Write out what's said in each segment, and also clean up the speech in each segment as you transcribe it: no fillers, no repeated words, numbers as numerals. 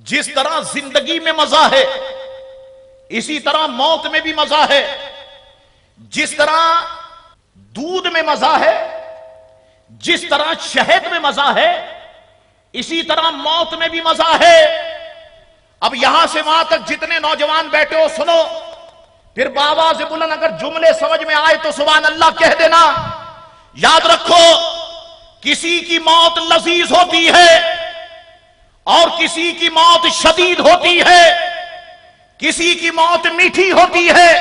جس طرح زندگی میں مزہ ہے اسی طرح موت میں بھی مزہ ہے، جس طرح دودھ میں مزہ ہے، جس طرح شہد میں مزہ ہے، اسی طرح موت میں بھی مزہ ہے۔ اب یہاں سے وہاں تک جتنے نوجوان بیٹھے ہو سنو، پھر بآواز بلند اگر جملے سمجھ میں آئے تو سبحان اللہ کہہ دینا۔ یاد رکھو، کسی کی موت لذیذ ہوتی ہے اور کسی کی موت شدید ہوتی ہے، کسی کی موت میٹھی ہوتی ہے،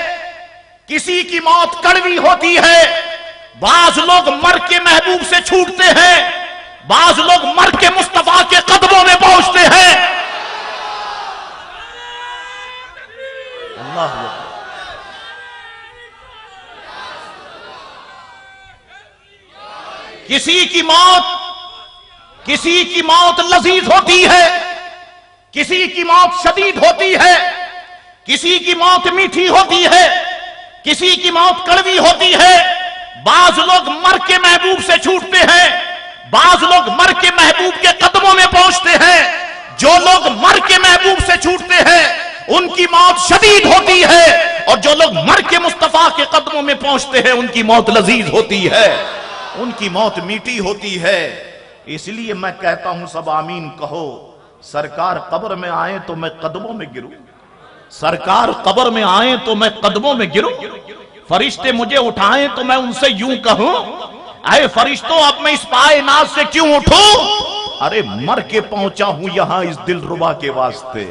کسی کی موت کڑوی ہوتی ہے۔ بعض لوگ مر کے محبوب سے چھوٹتے ہیں، بعض لوگ مر کے مصطفیٰ کے قدموں میں پہنچتے ہیں۔ اللہ اکبر۔ کسی کی موت لذیذ ہوتی ہے، کسی کی موت شدید ہوتی ہے، کسی کی موت میٹھی ہوتی ہے، کسی کی موت کڑوی ہوتی ہے۔ بعض لوگ مر کے محبوب سے چھوٹتے ہیں، بعض لوگ مر کے محبوب کے قدموں میں پہنچتے ہیں۔ جو لوگ مر کے محبوب سے چھوٹتے ہیں ان کی موت شدید ہوتی ہے، اور جو لوگ مر کے مصطفیٰ کے قدموں میں پہنچتے ہیں ان کی موت لذیذ ہوتی ہے، ان کی موت میٹھی ہوتی ہے۔ اس لیے میں کہتا ہوں سب آمین کہو۔ سرکار قبر میں آئیں تو میں قدموں میں گروں، سرکار قبر میں آئیں تو میں قدموں میں گروں، فرشتے مجھے اٹھائیں تو میں ان سے یوں کہوں، اے فرشتوں اب میں اس پائے ناز سے کیوں اٹھوں؟ ارے مر کے پہنچا ہوں یہاں اس دل ربا کے واسطے۔